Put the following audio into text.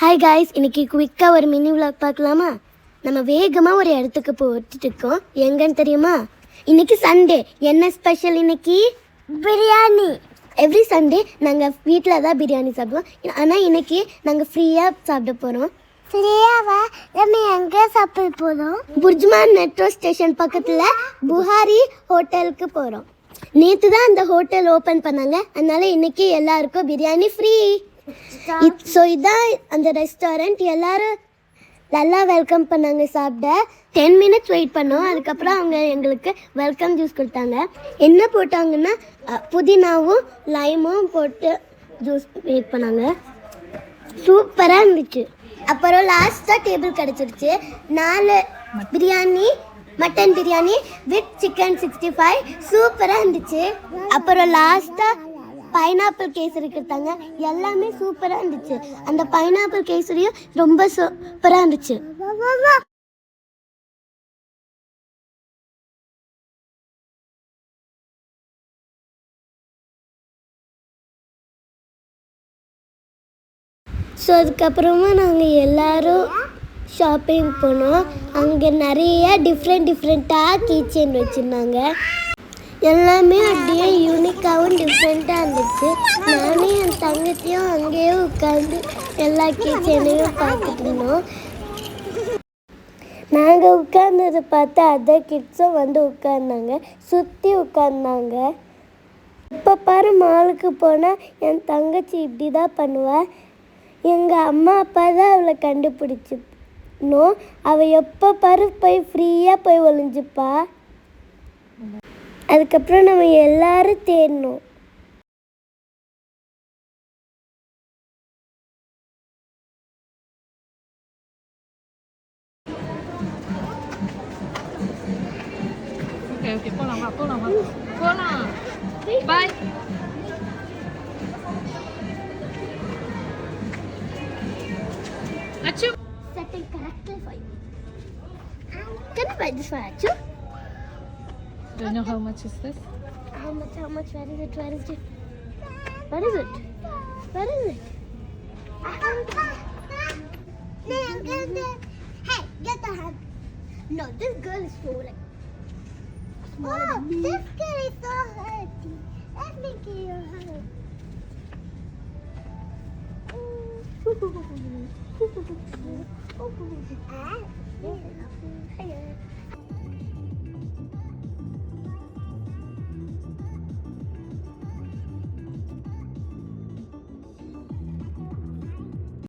Hi guys, இன்னைக்கு குவிக்காக ஒரு mini vlog பார்க்கலாமா? நம்ம வேகமாக ஒரு இடத்துக்கு போட்டுட்டு இருக்கோம். எங்கன்னு தெரியுமா? இன்னைக்கு சண்டே. என்ன ஸ்பெஷல் இன்னைக்கு? பிரியாணி. எவ்ரி சண்டே நாங்கள் வீட்டில் தான் பிரியாணி சாப்பிடுவோம். ஆனால் இன்னைக்கு நாங்கள் ஃப்ரீயாக சாப்பிட போகிறோம். ஃப்ரீயாவா? நம்ம எங்கே சாப்பிட போகிறோம்? புர்ஜ்மான் மெட்ரோ ஸ்டேஷன் பக்கத்தில் புஹாரி ஹோட்டலுக்கு போகிறோம். நேற்று தான் அந்த ஹோட்டல் ஓப்பன் பண்ணாங்க. அதனால இன்னைக்கு எல்லாருக்கும் பிரியாணி ஃப்ரீ. ஸோ இதான் அந்த ரெஸ்டாரண்ட். எல்லாரும் நல்லா வெல்கம் பண்ணாங்க. சாப்பிட 10 minutes வெயிட் பண்ணோம். அதுக்கப்புறம் அவங்க எங்களுக்கு வெல்கம் ஜூஸ் கொடுத்தாங்க. என்ன போட்டாங்கன்னா புதினாவும் லைமும் போட்டு ஜூஸ் வெயிட் பண்ணாங்க. சூப்பராக இருந்துச்சு. அப்புறம் லாஸ்ட்டாக டேபிள் கிடச்சிருச்சு. 4 biryani, mutton biryani with chicken 65 சூப்பராக இருந்துச்சு. அப்புறம் லாஸ்ட்டாக பைனாப்பிள் கேசரி கொடுத்தாங்க. எல்லாமே சூப்பராக இருந்துச்சு. அந்த பைனாப்பிள் கேசரியும் ரொம்ப சூப்பராக இருந்துச்சு. ஸோ அதுக்கப்புறமா நாங்கள் எல்லோரும் ஷாப்பிங் போனோம். அங்கே நிறைய டிஃப்ரெண்ட்டாக கீ செயின் வச்சுருந்தாங்க. எல்லாமே அப்படியே யூனிக்காகவும் டிஃப்ரெண்ட்டாக இருந்துச்சு. நானே என் தங்கத்தையும் அங்கேயே உட்காந்து எல்லா கீ செயினையும் பார்த்துட்டு இருந்தோம். நாங்கள் உட்கார்ந்ததை பார்த்து அதர் கிட்ஸும் வந்து உட்கார்ந்தாங்க, சுற்றி உட்கார்ந்தாங்க. இப்போ பாரு, மாலுக்கு போனால் என் தங்கச்சி இப்படி தான் பண்ணுவாள். எங்கள் அம்மா அப்பா தான் அவளை கண்டுபிடிச்சினோம். அவள் எப்போ பாரு போய் ஃப்ரீயாக போய் ஒளிஞ்சுப்பா. அதுக்கப்புறம் நம்ம எல்லாரும் தேடணும். ஓகே போலாமா போலாம். பாய். அச்சு Setting correctly for you. Can I buy this for Achu? Do you know how much is this? How much? Where is it? Where is it? Where is it? Where is it? Hey, get the hand. No, this girl is so like smaller than me. This girl is so hurty. Let me give you a hug.